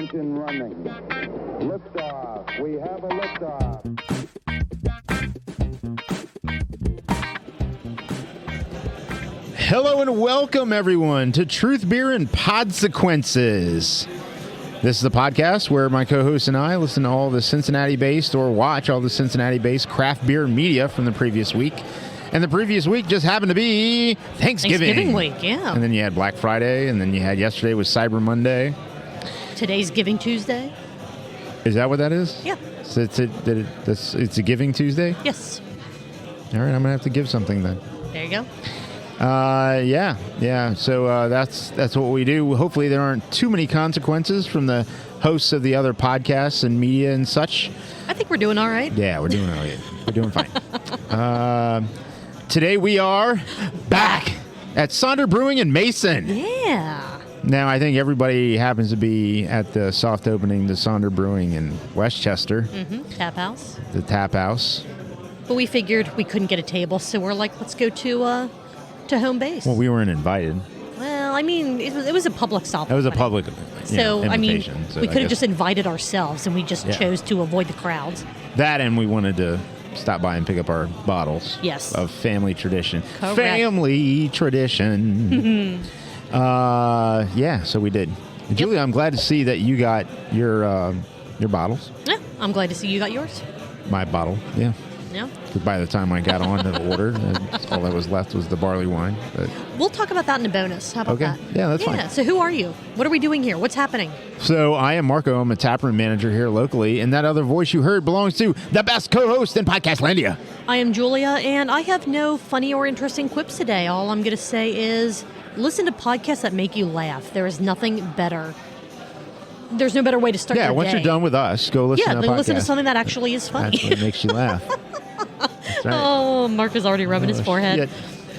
Engine running. Liftoff. We have a liftoff. Hello and welcome, everyone, to Truth, Beer, and Podsequences. This is the podcast where my co-host and I listen to all the Cincinnati-based or watch all the Cincinnati-based craft beer media from the previous week. And the previous week just happened to be Thanksgiving week, yeah. And then you had Black Friday, and then you had yesterday was Cyber Monday. Today's Giving Tuesday. Is that what that is? Yeah. So it's a Giving Tuesday? Yes. All right, I'm going to have to give something then. There you go. Yeah. So that's what we do. Hopefully there aren't too many consequences from the hosts of the other podcasts and media and such. I think we're doing all right. Yeah, we're doing all right. We're doing fine. Today we are back at Sonder Brewing in Mason. Yeah. Now, I think everybody happens to be at the soft opening to Sonder Brewing in Westchester. Mm-hmm. Tap house. The tap house. But we figured we couldn't get a table, so we're like, let's go to home base. Well, we weren't invited. Well, I mean, it was a public soft It was a opening. public So, I mean, invitation. we could have just invited ourselves, and we just chose to avoid the crowds. That, and we wanted to stop by and pick up our bottles. Yes. Of family tradition. Correct. Family tradition. Yeah, so we did. Julia, I'm glad to see that you got your bottles. Yeah, I'm glad to see you got yours. My bottle, yeah. Yeah. 'Cause by the time I got on to the order, all that was left was the barley wine. But. We'll talk about that in a bonus. How about that? Yeah, that's fine. Yeah, so who are you? What are we doing here? What's happening? So I am Marco. I'm a taproom manager here locally, and that other voice you heard belongs to the best co-host in Podcastlandia. I am Julia, and I have no funny or interesting quips today. All I'm going to say is listen to podcasts that make you laugh. There is nothing better. There's no better way to start your day. Yeah, once you're done with us, go listen to a podcast. Listen to something that actually is funny. That's what makes you laugh. That's right. Oh, Mark is already rubbing his forehead. Shit.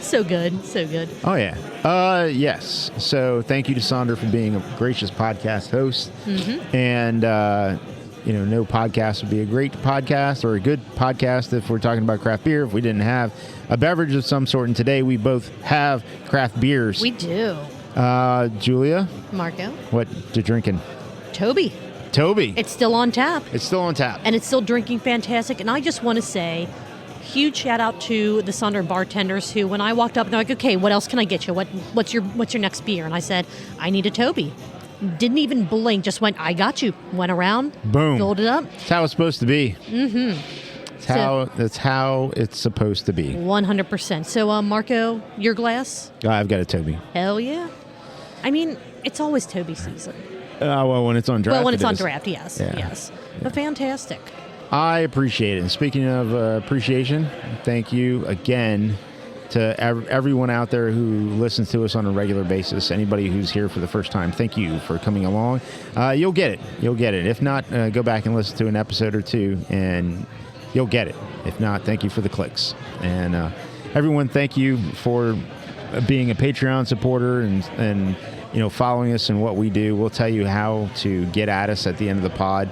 So good, so good. Oh, yeah. Yes. So thank you to Sonder for being a gracious podcast host. Mm-hmm. And, no podcast would be a great podcast or a good podcast if we're talking about craft beer, if we didn't have a beverage of some sort. And today we both have craft beers. We do. Julia? Marco? What you drinking? Toby. It's still on tap. It's still on tap. And it's still drinking fantastic. And I just want to say, huge shout out to the Sonder bartenders who, when I walked up, they're like, okay, what else can I get you? What's your next beer? And I said, I need a Toby. Didn't even blink, just went, I got you. Went around, boom, filled it up. That's how it's supposed to be. Mm-hmm. That's how it's supposed to be. 100%. So, Marco, your glass? I've got a Toby. Hell yeah. I mean, it's always Toby season. Well, when it's on draft. Well, when it's on draft, yes. Yeah. Yes. But fantastic. I appreciate it. And speaking of appreciation, thank you again to everyone out there who listens to us on a regular basis. Anybody who's here for the first time, thank you for coming along. You'll get it. If not, go back and listen to an episode or two, and you'll get it. If not, thank you for the clicks. And everyone, thank you for being a Patreon supporter and following us in what we do. We'll tell you how to get at us at the end of the pod.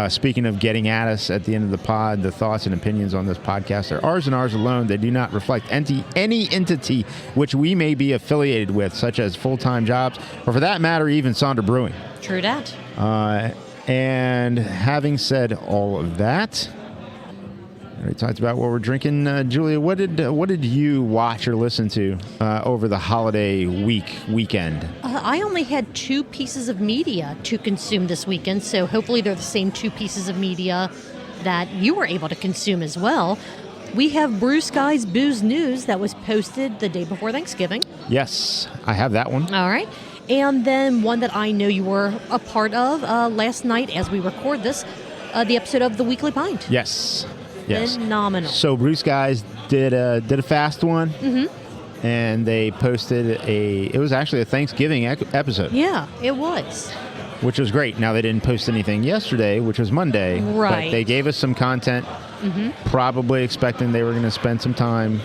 Speaking of getting at us at the end of the pod, the thoughts and opinions on this podcast are ours and ours alone. They do not reflect any entity which we may be affiliated with, such as full-time jobs, or for that matter, even Sonder Brewing. True that. And having said all of that, we talked about what we're drinking. Julia, what did you watch or listen to over the holiday weekend? I only had 2 pieces of media to consume this weekend, so hopefully they're the same 2 pieces of media that you were able to consume as well. We have Brew Sky's Booze News that was posted the day before Thanksgiving. Yes, I have that one. All right. And then one that I know you were a part of last night as we record this, the episode of The Weekly Pint. Yes. Phenomenal. So Bruce Guys did a fast one, and they posted it was actually a Thanksgiving episode. Yeah, it was. Which was great. Now, they didn't post anything yesterday, which was Monday. Right. But they gave us some content, probably expecting they were going to spend some time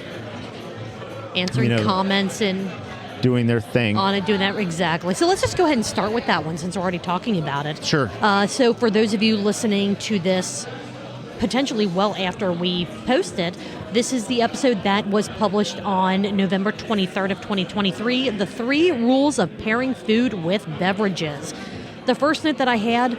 answering comments and doing their thing. On it, doing that, exactly. So let's just go ahead and start with that one since we're already talking about it. Sure. So for those of you listening to this potentially well after we post it, this is the episode that was published on November 23rd of 2023, The 3 Rules of Pairing Food with Beverages. The first note that I had,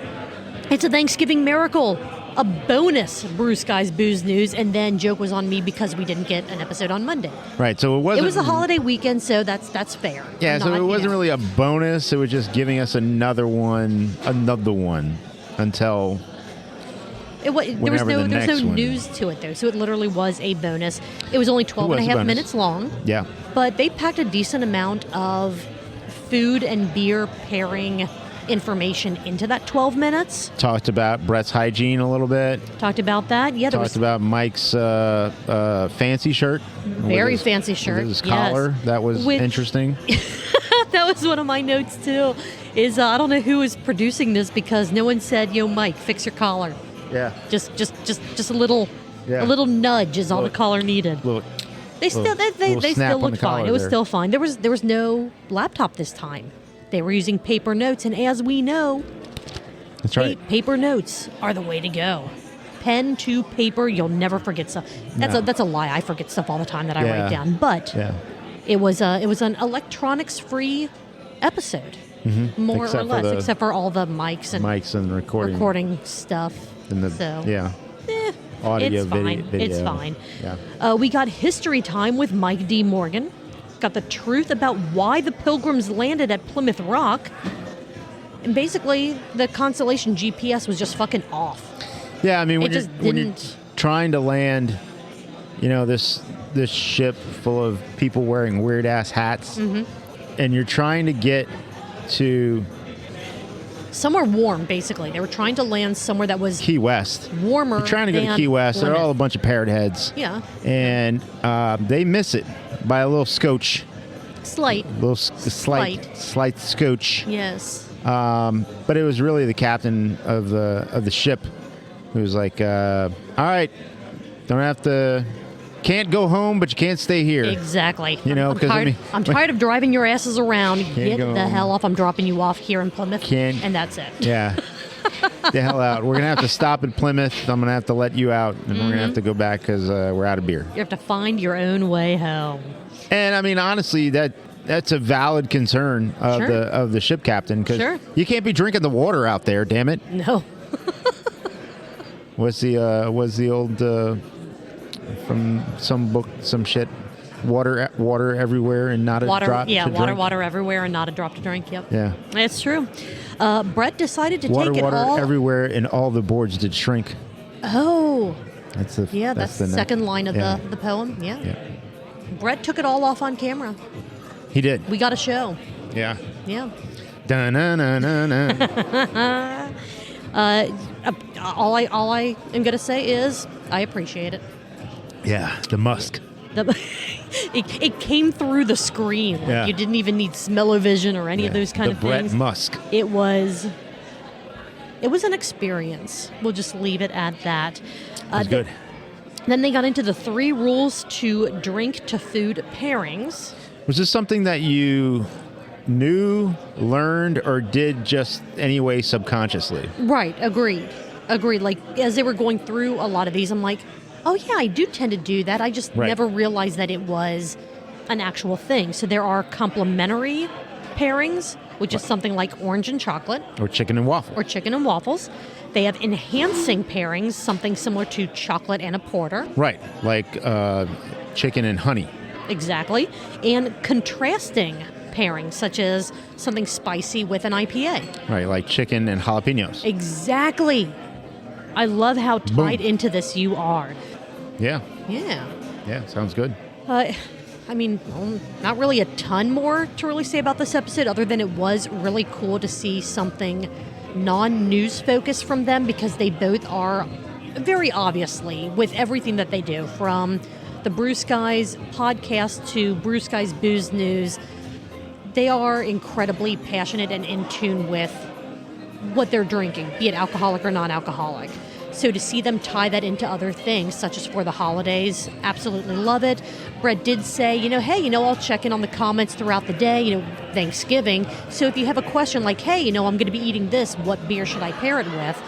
it's a Thanksgiving miracle. A bonus Brew Skies Booze News, and then joke was on me because we didn't get an episode on Monday. Right, so it wasn't... It was a holiday weekend, so that's fair. Yeah, so it wasn't really a bonus. It was just giving us another one until... There was no news to it, though, so it literally was a bonus. It was only 12 and a half minutes long. Yeah. But they packed a decent amount of food and beer pairing information into that 12 minutes. Talked about Bret's hygiene a little bit. Talked about that. Yeah, Talked about Mike's fancy shirt. Very fancy shirt. With his collar. Yes. That was interesting. That was one of my notes, too. I don't know who was producing this because no one said, "Yo, Mike, fix your collar." Yeah. Just a little nudge is all the collar needed. They still looked fine. It was still fine. There was no laptop this time. They were using paper notes, and as we know, that's right. Paper notes are the way to go. Pen to paper, you'll never forget stuff. That's a lie. I forget stuff all the time that I write down. But it was an electronics-free episode, more or less, except for all the mics and recording stuff. Audio, it's fine. video. It's fine. Yeah. We got history time with Mike D. Morgan. Got the truth about why the Pilgrims landed at Plymouth Rock. And basically, the Constellation GPS was just fucking off. Yeah, I mean, when you're trying to land, this ship full of people wearing weird-ass hats, and you're trying to get to... somewhere warm, basically. They were trying to land somewhere that was... Key West. Warmer. You're trying to go to Key West. Plymouth. They're all a bunch of parrot heads. Yeah. And they miss it by a little scotch. Slight scotch. Yes. But it was really the captain of the ship who was like, all right, can't go home, but you can't stay here. Exactly. I'm tired of driving your asses around. Get the home. hell off. I'm dropping you off here in Plymouth. And that's it. Yeah. The hell out. We're going to have to stop at Plymouth. I'm going to have to let you out, and we're going to have to go back because we're out of beer. You have to find your own way home. And I mean, honestly, that's a valid concern of the ship captain because you can't be drinking the water out there. Damn it! No. was the old from some book, some shit? Water everywhere and not a drop. Yeah, to drink. water everywhere and not a drop to drink. Yep. Yeah, it's true. Bret decided to take it all. Water everywhere and all the boards did shrink. Oh. That's the second line of the poem. Yeah. Bret took it all off on camera. He did. We got a show. Yeah. Yeah. Da-na-na-na-na. All I am going to say is I appreciate it. Yeah, the musk. It came through the screen. Yeah. You didn't even need smell-o-vision or any of those kind of things. The Bret musk. It was an experience. We'll just leave it at that. That's good. Then they got into the 3 rules to drink to food pairings. Was this something that you knew, learned, or did just anyway subconsciously? Right. Agreed. Like, as they were going through a lot of these, I'm like, oh, yeah, I do tend to do that. I just never realized that it was an actual thing. So there are complementary pairings, which is something like orange and chocolate. Or chicken and waffles. They have enhancing pairings, something similar to chocolate and a porter. Right, like chicken and honey. Exactly. And contrasting pairings, such as something spicy with an IPA. Right, like chicken and jalapenos. Exactly. I love how tied into this you are. Yeah. Yeah. Yeah, sounds good. I mean, not really a ton more to really say about this episode, other than it was really cool to see something non-news focused from them, because they both are very obviously, with everything that they do, from the Brew Skies podcast to Brew Skies Booze News, they are incredibly passionate and in tune with what they're drinking, be it alcoholic or non-alcoholic. So to see them tie that into other things, such as for the holidays, absolutely love it. Bret did say, hey, I'll check in on the comments throughout the day, Thanksgiving. So if you have a question like, hey, I'm going to be eating this, what beer should I pair it with?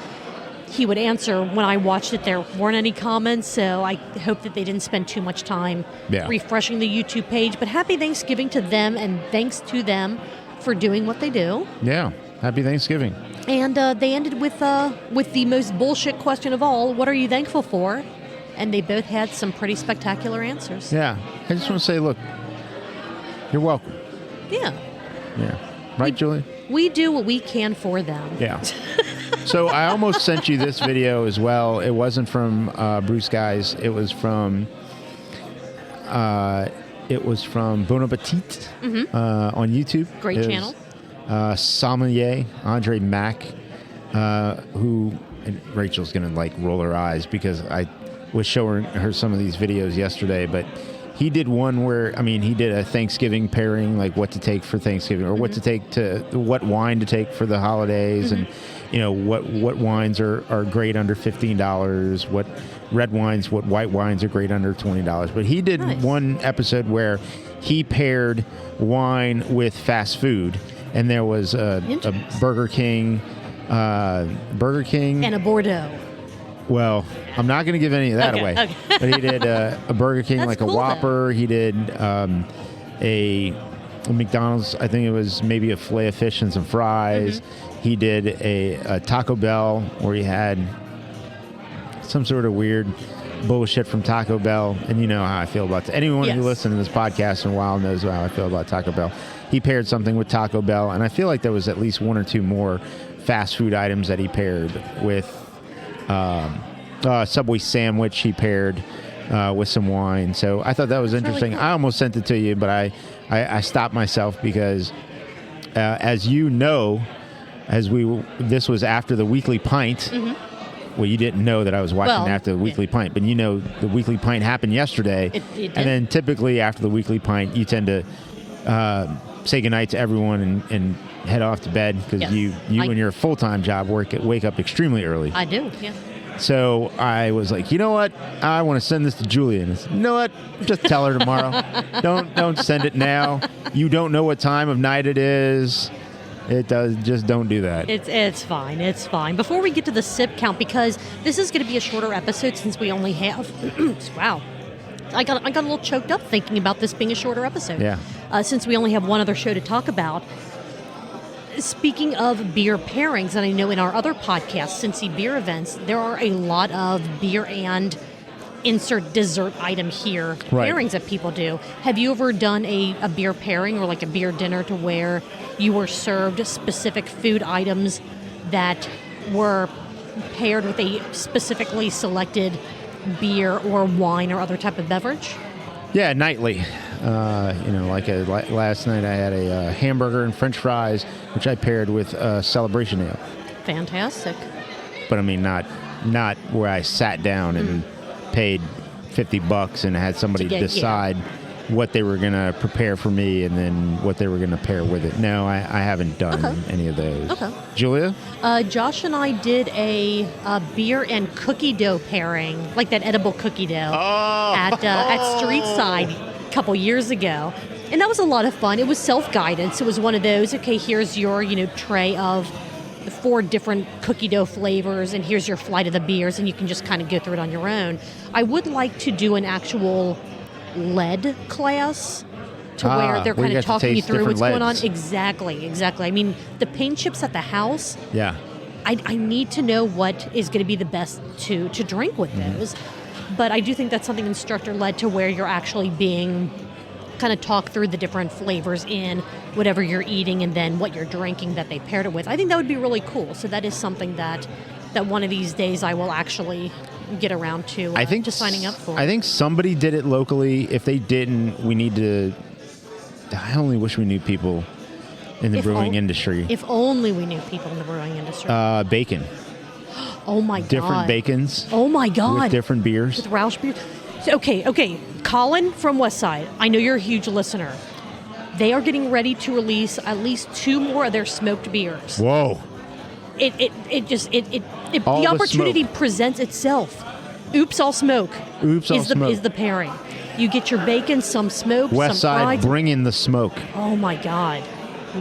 He would answer. When I watched it, there weren't any comments, so I hope that they didn't spend too much time refreshing the YouTube page. But happy Thanksgiving to them, and thanks to them for doing what they do. Yeah, happy Thanksgiving. And they ended with the most bullshit question of all, what are you thankful for? And they both had some pretty spectacular answers. Yeah. I just want to say, look, you're welcome. Yeah. Yeah. Right, Julie? We do what we can for them. Yeah. So I almost sent you this video as well. It wasn't from Bruce Guys. It was from Bon Appetit on YouTube. Great channel. Sommelier Andre Mack, who, and Rachel's gonna like roll her eyes because I was showing her some of these videos yesterday, but he did one where, I mean, he did a Thanksgiving pairing, like what to take for Thanksgiving, or what to take what wine to take for the holidays, and what wines are great under $15, what red wines, what white wines are great under $20. But he did one episode where he paired wine with fast food, and there was a Burger King, and a Bordeaux. Well, I'm not going to give any of that away. Okay. But he did a Burger King, like cool, a Whopper. Though. He did a McDonald's, I think it was maybe a filet of fish and some fries. He did a Taco Bell where he had some sort of weird bullshit from Taco Bell. And you know how I feel about that. Anyone who listens to this podcast in a while knows how I feel about Taco Bell. He paired something with Taco Bell, and I feel like there was at least one or two more fast food items that he paired with. Subway sandwich he paired with some wine. So I thought that was interesting. Really cool. I almost sent it to you, but I stopped myself because, as you know, this was after the weekly pint. Well, you didn't know that I was watching after the weekly pint, but you know the weekly pint happened yesterday. It did. And then typically after the weekly pint, you tend to say goodnight to everyone and head off to bed because you and your full-time job wake up extremely early. I do, yeah. So I was like, you know what? I want to send this to Julia. And I said, you know what? Just tell her tomorrow. Don't send it now. You don't know what time of night it is. It does. Just don't do that. It's fine. It's fine. Before we get to the sip count, because this is going to be a shorter episode since we only have wow. I got a little choked up thinking about this being a shorter episode. Yeah. Since we only have one other show to talk about. Speaking of beer pairings, and I know in our other podcasts, Cincy Beer Events, there are a lot of beer and insert dessert item here pairings that people do. Have you ever done a beer pairing or like a beer dinner to where you were served specific food items that were paired with a specifically selected beer or wine or other type of beverage? Yeah, nightly. Last night I had a hamburger and French fries, which I paired with Celebration Ale. Fantastic. But I mean, not where I sat down and paid $50 and had somebody decide what they were going to prepare for me and then what they were going to pair with it. No, I haven't done any of those. Okay. Julia? Josh and I did a beer and cookie dough pairing, like that edible cookie dough, at Street Side a couple years ago. And that was a lot of fun. It was self-guided, so it was one of those, okay, here's your tray of the 4 different cookie dough flavors, and here's your flight of the beers, and you can just kind of go through it on your own. I would like to do an actual lead class to where they're kind of talking you through what's going on. Exactly. I mean, the paint chips at the house, I need to know what is going to be the best to drink with those. But I do think that's something instructor-led to where you're actually being kind of talk through the different flavors in whatever you're eating and then what you're drinking that they paired it with. I think that would be really cool. So that is something that one of these days I will actually get around to signing up for. I think somebody did it locally. If they didn't, we need to... I only wish we knew people in the brewing industry. If only we knew people in the brewing industry. Bacon. Oh my God. Different bacons. Oh my God. With different beers. With Roush beer. So, okay. Colin from Westside, I know you're a huge listener. They are getting ready to release at least 2 more of their smoked beers. Whoa. The opportunity presents itself. Oops, all smoke. Is the pairing. You get your bacon, some smoke, Westside, some fries. bring in the smoke. Oh my God.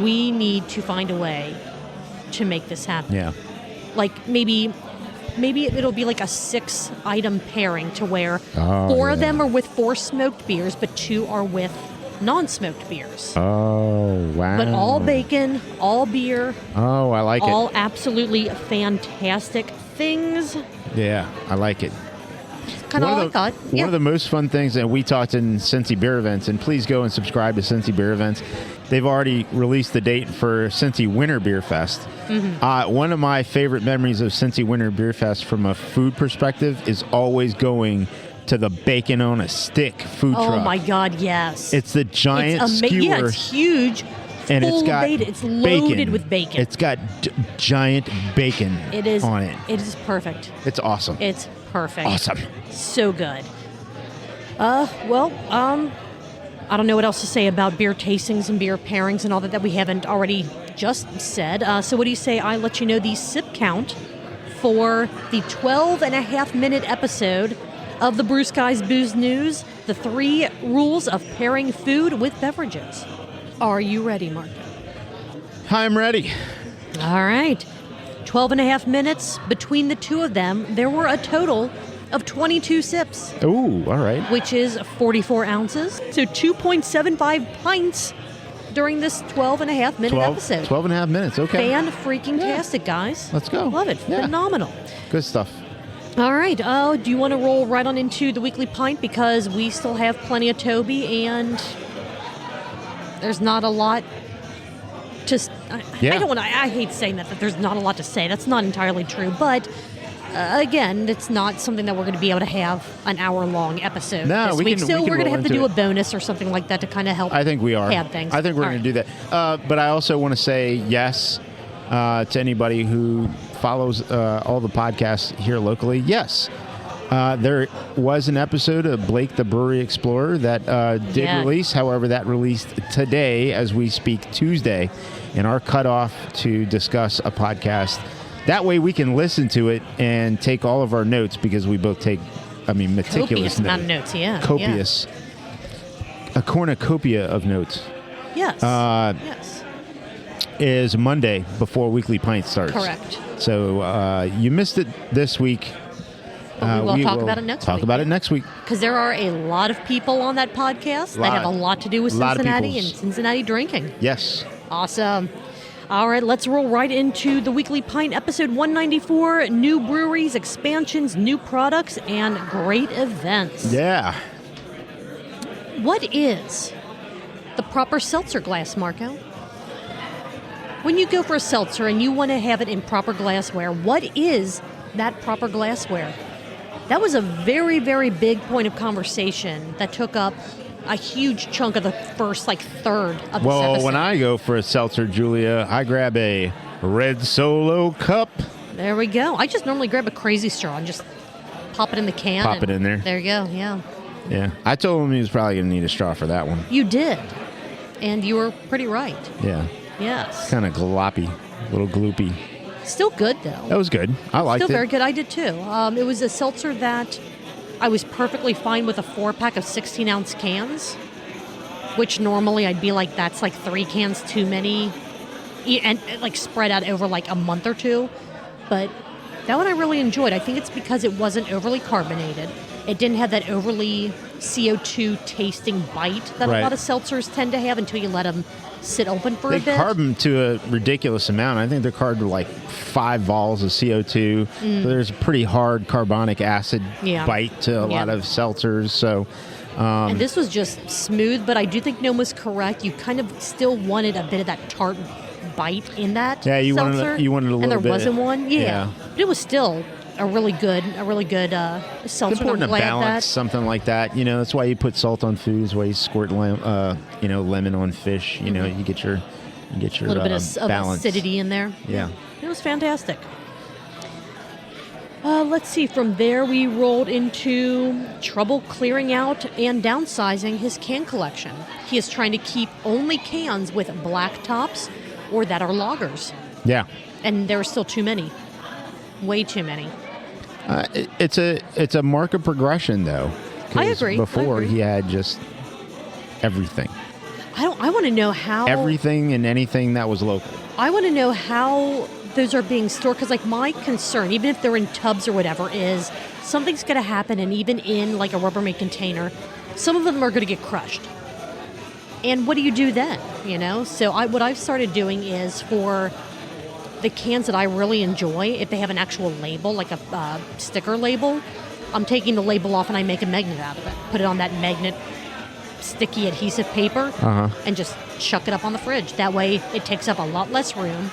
We need to find a way to make this happen. Yeah. Like maybe it'll be like a 6-item pairing to where 4 of them are with 4 smoked beers, but 2 are with non-smoked beers. Oh, wow. But all bacon, all beer. Oh, I like all it. absolutely fantastic things. Yeah, I like it. Kind of all I thought. One of the most fun things, and we talked in Cincy Beer Events, and please go and subscribe to Cincy Beer Events. They've already released the date for Cincy Winter Beer Fest. Mm-hmm. One of my favorite memories of Cincy Winter Beer Fest from a food perspective is always going to the bacon on a stick food truck. Oh my God, yes. It's the giant skewer. Yeah, it's huge. And it's loaded with bacon. It's got giant bacon on it. It is perfect. It's awesome. It's perfect. Awesome. So good. I don't know what else to say about beer tastings and beer pairings and all that we haven't already just said. So what do you say I let you know the sip count for the 12.5-minute episode of the Brew Skies Booze News, the 3 rules of pairing food with beverages. Are you ready, Mark? I'm ready. All right. 12.5 minutes between the two of them. There were a total of 22 sips. Ooh, all right. Which is 44 ounces. So 2.75 pints during this 12.5-minute episode. 12.5 minutes, okay. Fan-freaking-tastic, guys. Let's go. Love it. Yeah. Phenomenal. Good stuff. All right. Do you want to roll right on into the weekly pint? Because we still have plenty of Toby, and there's not a lot to... I hate saying that there's not a lot to say. That's not entirely true. But, again, it's not something that we're going to be able to have an hour-long episode this week. So we're going to have to do a bonus or something like that to kind of help. I think we are. Add things. I think we're going to do that. But I also want to say yes to anybody who follows all the podcasts here locally. Yes. There was an episode of Blake the Brewery Explorer that did release. However, that released today as we speak, Tuesday, in our cutoff to discuss a podcast. That way we can listen to it and take all of our notes, because we both take, meticulous copious amount of notes, yeah. Copious. Yeah. A cornucopia of notes. Yes. Yes. Is Monday before Weekly Pint starts. Correct. So you missed it this week. But we will talk about it next week. Talk about it next week. Because there are a lot of people on that podcast that have a lot to do with Cincinnati and Cincinnati drinking. Yes. Awesome. All right, let's roll right into the Weekly Pint, episode 194, new breweries, expansions, new products, and great events. Yeah. What is the proper seltzer glass, Marco? When you go for a seltzer and you want to have it in proper glassware, what is that proper glassware? That was a very, very big point of conversation that took up a huge chunk of the first, third of this episode. Well, when I go for a seltzer, Julia, I grab a red Solo cup. There we go. I just normally grab a Crazy Straw and just pop it in the can. Pop it in there. There you go, yeah. Yeah. I told him he was probably going to need a straw for that one. You did. And you were pretty right. Yeah. Yes. Kind of gloppy, a little gloopy. Still good, though. That was good. I liked it. Still very good. I did, too. It was a seltzer that I was perfectly fine with a 4-pack of 16-ounce cans, which normally I'd be like, that's 3 cans too many, and spread out over a month or two. But that one I really enjoyed. I think it's because it wasn't overly carbonated. It didn't have that overly CO2 tasting bite that a lot of seltzers tend to have until you let them sit open for a bit. They carb them to a ridiculous amount. I think they're carbed with 5 vols of CO2. So there's a pretty hard carbonic acid bite to a lot of seltzers. So, and this was just smooth, but I do think Gnome was correct. You kind of still wanted a bit of that tart bite in that seltzer. You wanted a little bit. And there wasn't one. Yeah. But it was still a really good seltzer. It's important to balance something like that. That's why you put salt on food. That's why you squirt lemon on fish. You get your a little bit of acidity in there. Yeah. It was fantastic. Let's see. From there, we rolled into trouble clearing out and downsizing his can collection. He is trying to keep only cans with black tops or that are lagers. Yeah. And there are still too many. Way too many. It's a mark of progression, though. I agree. Before he had just everything. I want to know how everything and anything that was local. I want to know how those are being stored, because my concern, even if they're in tubs or whatever, is something's going to happen, and even in a Rubbermaid container, some of them are going to get crushed. And what do you do then? So what I've started doing is for the cans that I really enjoy, if they have an actual label, like a sticker label, I'm taking the label off and I make a magnet out of it. Put it on that magnet sticky adhesive paper and just chuck it up on the fridge. That way it takes up a lot less room.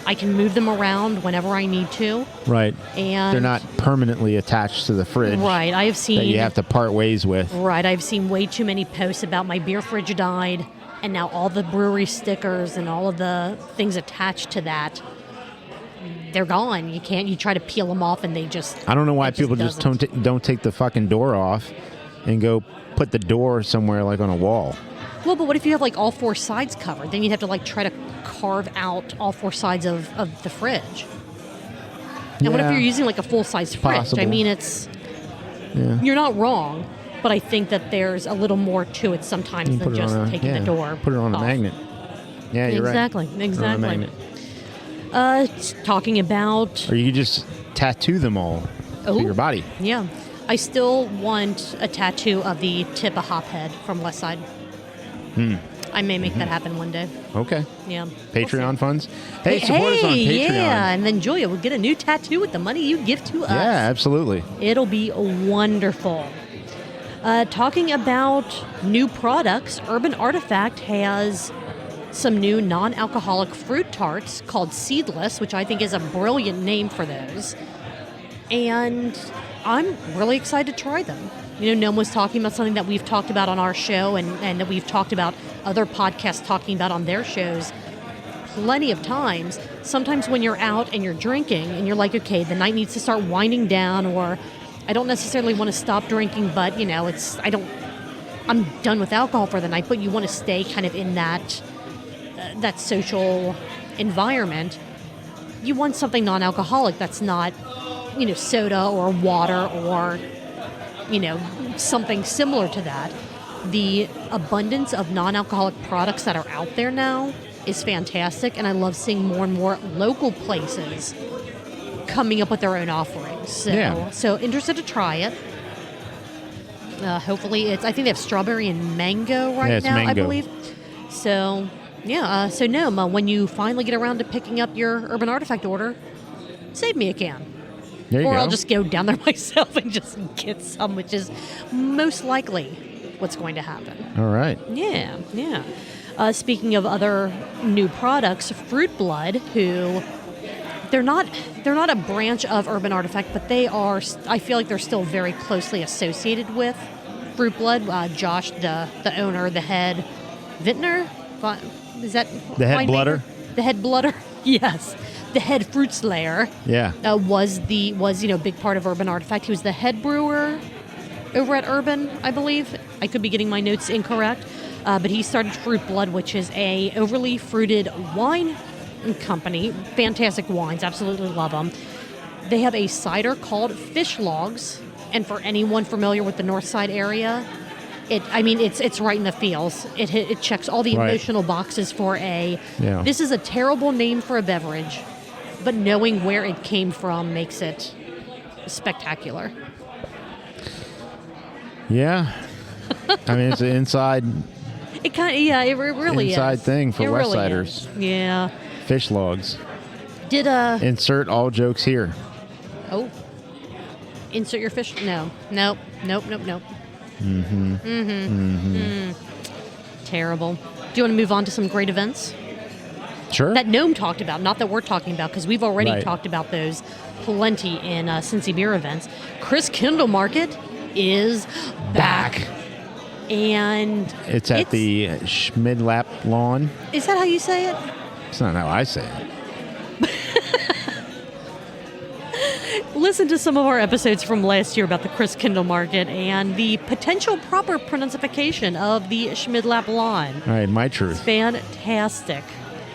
I can move them around whenever I need to. Right. And they're not permanently attached to the fridge. Right. I have seen that you have to part ways with. Right. I've seen way too many posts about my beer fridge died, and now all the brewery stickers and all of the things attached to that, they're gone. You try to peel them off and they just... I don't know why people just don't take the fucking door off and go put the door somewhere like on a wall. Well, but what if you have like all four sides covered? Then you'd have to like try to carve out all four sides of the fridge. And what if you're using like a full-size fridge? Possible. I mean, you're not wrong, but I think that there's a little more to it sometimes than just taking the door Put it on off. a magnet. Yeah, you're exactly, right. Exactly. On a magnet. Talking about... Or you could just tattoo them all to your body. Yeah. I still want a tattoo of the tip of Hophead from West Side. I may make that happen one day. Okay. Yeah. Patreon funds. Hey, support us on Patreon. Yeah, and then Julia will get a new tattoo with the money you give to us. Yeah, absolutely. It'll be wonderful. Talking about new products, Urban Artifact has some new non-alcoholic fruit tarts called Seedless, which I think is a brilliant name for those. And I'm really excited to try them. Gnome was talking about something that we've talked about on our show and that we've talked about other podcasts talking about on their shows plenty of times. Sometimes when you're out and you're drinking and you're like, okay, the night needs to start winding down, or I don't necessarily want to stop drinking, but I'm done with alcohol for the night, but you want to stay kind of in that social environment. You want something non-alcoholic that's not, soda or water or, something similar to that. The abundance of non-alcoholic products that are out there now is fantastic, and I love seeing more and more local places coming up with their own offerings. So interested to try it. Hopefully I think they have strawberry and mango now, mango. I believe. So, so Gnome, when you finally get around to picking up your Urban Artifact order, save me a can. There you go. I'll just go down there myself and just get some, which is most likely what's going to happen. All right. Yeah. Speaking of other new products, Fruit Blood, who they're not a branch of Urban Artifact, but they are. I feel like they're still very closely associated with Fruit Blood. Josh, the owner, the head vintner, is that the head blooder? The head blooder, yes. The head fruit slayer, was a big part of Urban Artifact. He was the head brewer over at Urban, I believe. I could be getting my notes incorrect, but he started Fruit Blood, which is a overly fruited wine company. Fantastic wines, absolutely love them. They have a cider called Fish Logs, and for anyone familiar with the North Side area, it's right in the feels. It checks all the emotional boxes for this is a terrible name for a beverage, but knowing where it came from makes it spectacular. Yeah. I mean, it's an inside... It really is. Inside thing for West really Siders. Is. Yeah. Fish Logs. Insert all jokes here. Oh. Insert your fish... No. Nope. Terrible. Do you want to move on to some great events? Sure. That Gnome talked about, not that we're talking about, because we've already talked about those plenty in Cincy Beer events. Chris Kindle Market is back. And it's at the Schmidlap Lawn. Is that how you say it? It's not how I say it. Listen to some of our episodes from last year about the Chris Kindle Market and the potential proper pronunciation of the Schmidlap Lawn. All right, my truth. It's fantastic.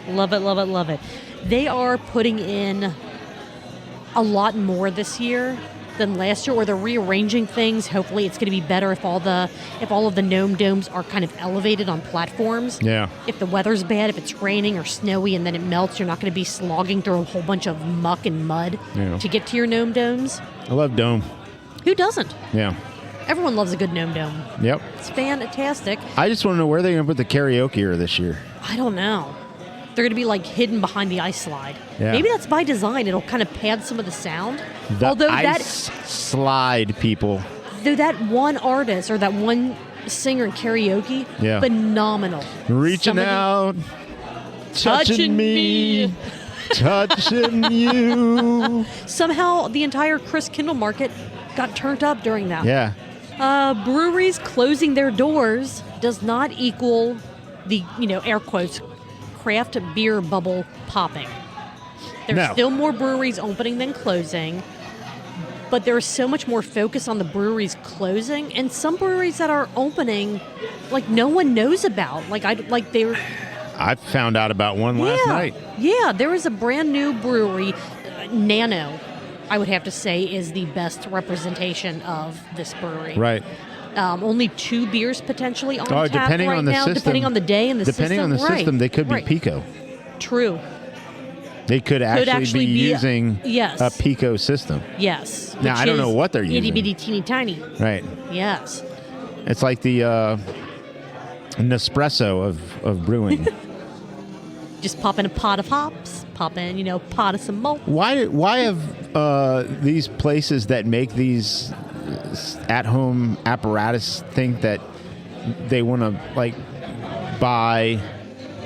Love it. They are putting in a lot more this year than last year, or they're rearranging things. Hopefully it's going to be better if all of the Gnome Domes are kind of elevated on platforms. Yeah. If the weather's bad, if it's raining or snowy and then it melts, you're not going to be slogging through a whole bunch of muck and mud to get to your Gnome Domes. I love Dome. Who doesn't? Yeah. Everyone loves a good Gnome Dome. Yep. It's fantastic. I just want to know where they're going to put the karaoke this year. I don't know. They're going to be like hidden behind the ice slide. Yeah. Maybe that's by design. It'll kind of pad some of the sound. The ice slide, people. Though that one artist or that one singer in karaoke, phenomenal. Reaching out, touching me, touching you. Somehow the entire Chris Kindle market got turned up during that. Yeah. Breweries closing their doors does not equal the, air quotes, craft beer bubble popping. There's still more breweries opening than closing, but there's so much more focus on the breweries closing, and some breweries that are opening, like no one knows about. I found out about one last night. Yeah, there was a brand new brewery, Nano, I would have to say, is the best representation of this brewery. Right. Only 2 beers potentially on tap depending right on the now, system, depending on the day and the system. Depending on the system, they could be Pico. True. They could actually be using a Pico system. Yes. Now, I don't know what they're using. Itty bitty teeny tiny. Right. Yes. It's like the Nespresso of brewing. Just pop in a pot of hops, pop in, pot of some malt. Why have these places that make these at-home apparatus think that they want to buy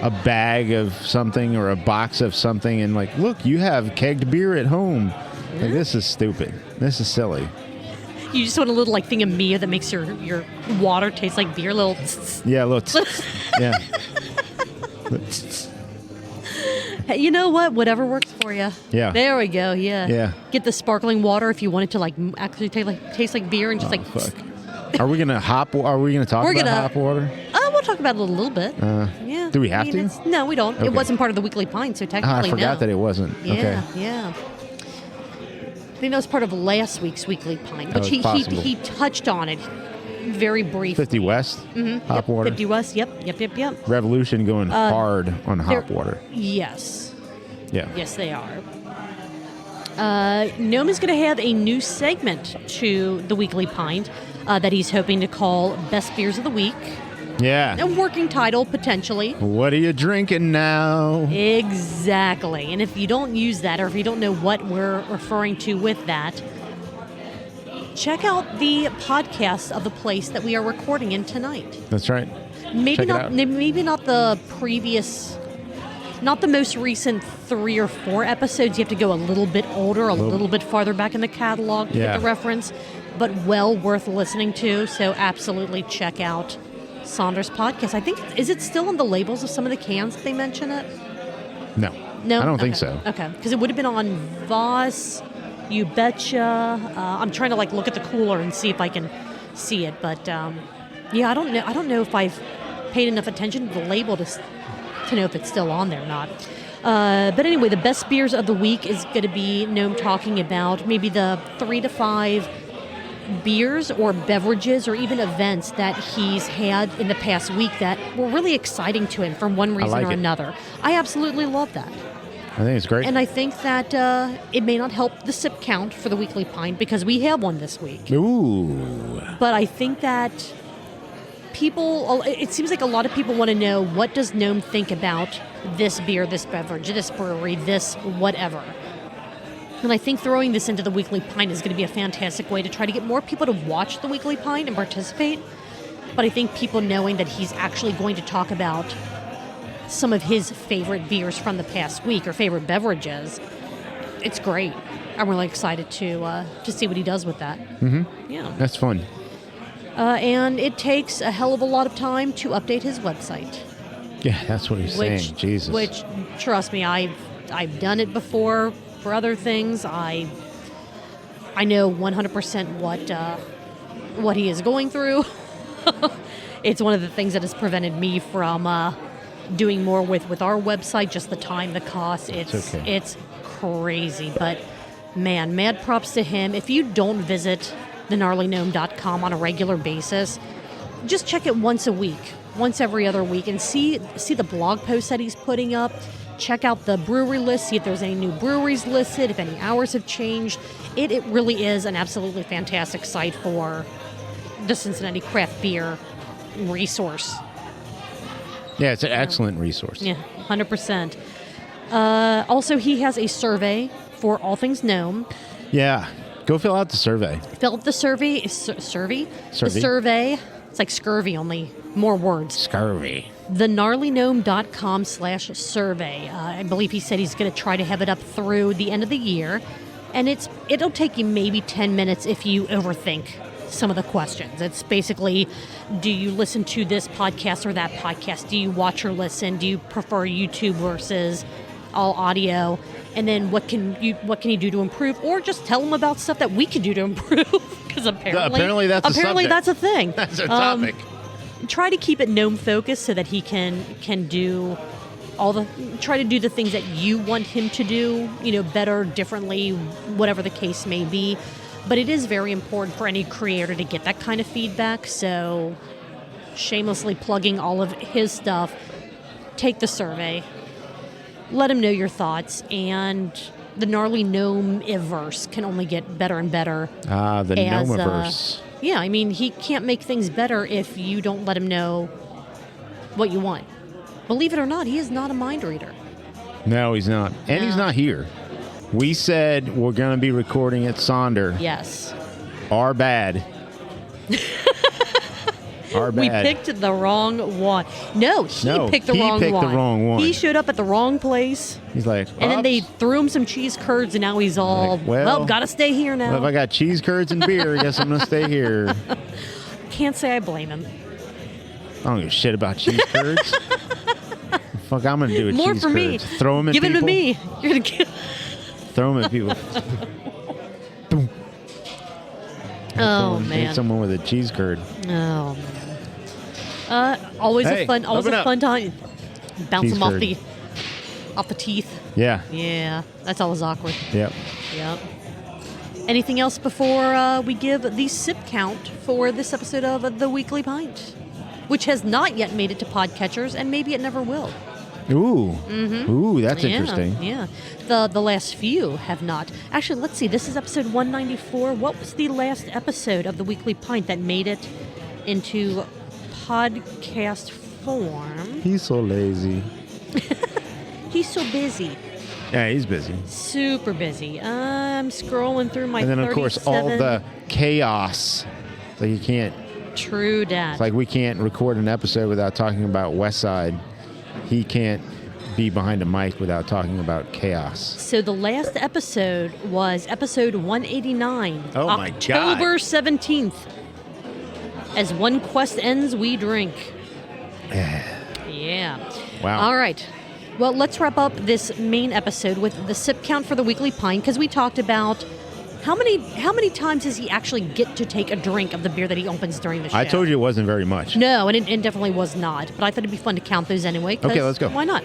a bag of something or a box of something and look, you have kegged beer at home? This is stupid. This is silly. You just want a little thing of Mia that makes your water taste like beer, little. Yeah, little. Yeah. Hey, you know what? Whatever works for you. Yeah. There we go. Yeah. Yeah. Get the sparkling water if you want it to actually taste like beer and just fuck. Are we gonna talk about hop water? We'll talk about it a little bit. Yeah. Do we have to? No, we don't. Okay. It wasn't part of the weekly pint, so technically I forgot that it wasn't. Yeah. Okay. Yeah. I think that was part of last week's weekly pint, but he touched on it very briefly. 50 West hop water. 50 West. Yep. Revolution going hard on hop water. Yes. Yeah. Yes, they are. Gnome is going to have a new segment to the weekly pint that he's hoping to call Best Beers of the Week. Yeah. A working title, potentially. What are you drinking now? Exactly. And if you don't use that, or if you don't know what we're referring to with that, check out the podcast of the place that we are recording in tonight. That's right. Maybe not the previous, not the most recent 3 or 4 episodes. You have to go a little bit older, a little bit farther back in the catalog to get the reference, but well worth listening to. So absolutely check out Sonder's podcast. I think, is it still on the labels of some of the cans that they mention it? No, I don't think so. Okay, because it would have been on Voss, You Betcha. I'm trying to look at the cooler and see if I can see it, but I don't know. I don't know if I've paid enough attention to the label to know if it's still on there or not. But anyway, the best beers of the week is going to be Gnome talking about maybe the 3 to 5 beers or beverages or even events that he's had in the past week that were really exciting to him for one reason or another. I absolutely love that. I think it's great. And I think that it may not help the sip count for the weekly pint because we have one this week. Ooh. But I think that it seems like a lot of people want to know, what does Gnome think about this beer, this beverage, this brewery, this whatever. And I think throwing this into the weekly pint is going to be a fantastic way to try to get more people to watch the weekly pint and participate. But I think people knowing that he's actually going to talk about some of his favorite beers from the past week or favorite beverages, it's great. I'm really excited to see what he does with that. Mm-hmm. Yeah. That's fun. And it takes a hell of a lot of time to update his website. Yeah, that's what he's saying. Jesus. Which, trust me, I've done it before for other things. I know 100% what he is going through. It's one of the things that has prevented me from doing more with our website. Just the time, the cost. It's crazy. But man, mad props to him. If you don't visit thegnarlygnome.com on a regular basis, just check it once a week, once every other week, and see the blog posts that he's putting up. Check out the brewery list, see if there's any new breweries listed, if any hours have changed. It really is an absolutely fantastic site for the Cincinnati craft beer resource. Yeah, it's an excellent resource. Yeah, 100%. Also, he has a survey for all things gnome. Yeah. Go fill out the survey. Fill out the survey. Survey? The survey. It's like scurvy, only more words. Scurvy. thegnarlygnome.com/survey. I believe he said he's going to try to have it up through the end of the year. And it'll take you maybe 10 minutes if you overthink some of the questions. It's basically, do you listen to this podcast or that podcast? Do you watch or listen? Do you prefer YouTube versus all audio? And then what can you do to improve? Or just tell them about stuff that we can do to improve. Because apparently that's a thing. That's a topic. Try to keep it gnome focused so that he can do try to do the things that you want him to do, better, differently, whatever the case may be. But it is very important for any creator to get that kind of feedback. So shamelessly plugging all of his stuff, take the survey, let him know your thoughts, and the Gnarly Gnome-iverse can only get better and better. The Gnome-iverse. Yeah, I mean, he can't make things better if you don't let him know what you want. Believe it or not, he is not a mind reader. No, he's not. And he's not here. We said we're going to be recording at Sonder. Yes. Our bad. Our bad. We picked the wrong one. No, he picked the wrong one. He showed up at the wrong place. He's like, and then they threw him some cheese curds, and now he's all, well, gotta stay here now. Well, if I got cheese curds and beer, I guess I'm going to stay here. Can't say I blame him. I don't give a shit about cheese curds. Fuck, I'm going to do with more cheese for curds. Me. Throw them at give people. Give it to me. You're going to throw them at people. Boom. Oh, man. Hit someone with a cheese curd. Oh, man. Always a fun time. Bounce them off the teeth. Yeah. Yeah, that's always awkward. Yep. Anything else before we give the sip count for this episode of The Weekly Pint, which has not yet made it to podcatchers, and maybe it never will. Ooh. Mm-hmm. Ooh, that's interesting. Yeah. The last few have not. Actually, let's see. This is episode 194. What was the last episode of The Weekly Pint that made it into podcast form? He's so lazy. He's so busy. Yeah, he's busy. Super busy. I'm scrolling through my 37. And then, of course, all the chaos. So you can't... True that. It's like we can't record an episode without talking about West Side. He can't be behind a mic without talking about chaos. So the last episode was episode 189. Oh, my God. October 17th. As one quest ends, we drink. Yeah. Wow. All right. Well, let's wrap up this main episode with the sip count for the Weekly Pint, because we talked about how many times does he actually get to take a drink of the beer that he opens during the show? I told you it wasn't very much. No, and it definitely was not. But I thought it'd be fun to count those anyway. Okay, let's go. Why not?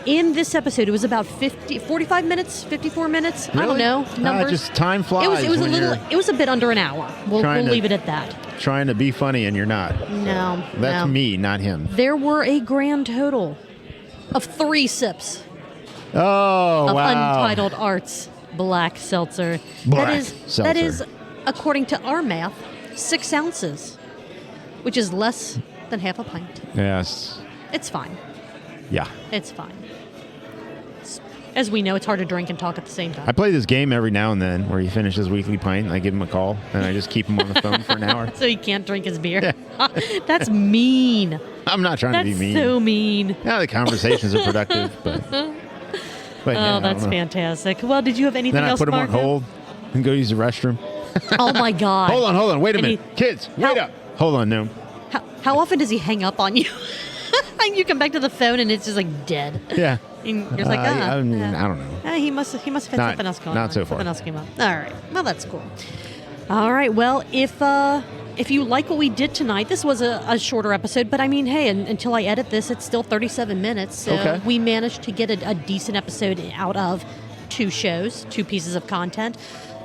In this episode, it was about 45 minutes, 54 minutes. Really? I don't know. Numbers. Just time flies. It was a bit under an hour. We'll leave it at that. Trying to be funny and you're not. No. That's me, not him. There were a grand total of 3 sips. Oh, of wow. Untitled Arts Black Seltzer. Seltzer. That is, according to our math, 6 ounces, which is less than half a pint. Yes. It's fine. Yeah. It's fine. As we know, it's hard to drink and talk at the same time. I play this game every now and then where he finishes Weekly Pint and I give him a call and I just keep him on the phone for an hour. So he can't drink his beer? Yeah. That's mean. I'm not trying to be mean. That's so mean. Yeah, the conversations are productive, but yeah, that's fantastic. Well, did you have anything else, Then I put him on hold and go use the restroom. Oh, my God. Hold on. Wait a minute. Kids, wait up. Hold on, Gnome. How often does he hang up on you? You come back to the phone and it's just like dead. Yeah. And you're like, I don't know. He must have had something else going on. Not so far. Something else came up. All right. Well, that's cool. All right. Well, if you like what we did tonight, this was a shorter episode, but I mean, hey, until I edit this, it's still 37 minutes. So we managed to get a decent episode out of 2 shows, 2 pieces of content.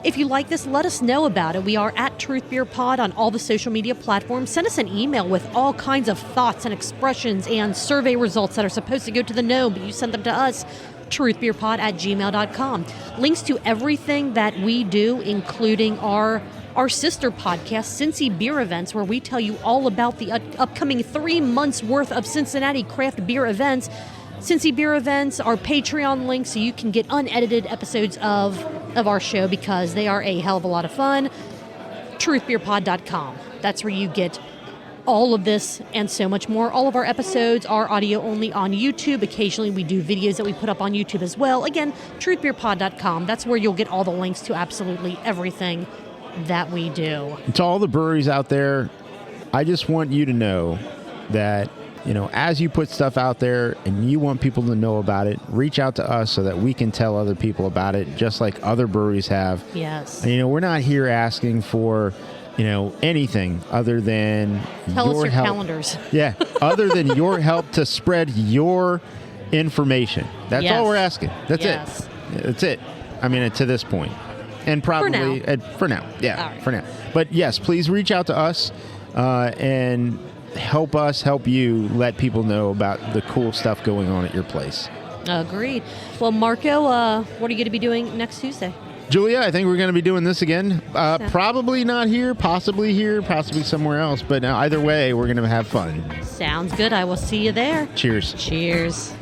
If you like this, let us know about it. We are at TruthBeerPod on all the social media platforms. Send us an email with all kinds of thoughts and expressions and survey results that are supposed to go to the gnome, but you send them to us, truthbeerpod@gmail.com. Links to everything that we do, including our our sister podcast, Cincy Beer Events, where we tell you all about the upcoming 3 months worth of Cincinnati craft beer events. Cincy Beer Events, our Patreon link, so you can get unedited episodes of our show because they are a hell of a lot of fun. TruthBeerPod.com. That's where you get all of this and so much more. All of our episodes are audio only on YouTube. Occasionally we do videos that we put up on YouTube as well. Again, TruthBeerPod.com. That's where you'll get all the links to absolutely everything that we do. And to all the breweries out there, I just want you to know that, as you put stuff out there and you want people to know about it, reach out to us so that we can tell other people about it, just like other breweries have. Yes. And, we're not here asking for, anything other than tell us your help. Calendars. Yeah, other than your help to spread your information. That's all we're asking. That's it. That's it. I mean, to this point. And probably for now. Yeah, right. For now. But yes, please reach out to us and help us help you let people know about the cool stuff going on at your place. Agreed. Well, Marco, what are you going to be doing next Tuesday? Julia, I think we're going to be doing this again. Probably not here, possibly somewhere else. But either way, we're going to have fun. Sounds good. I will see you there. Cheers. Cheers.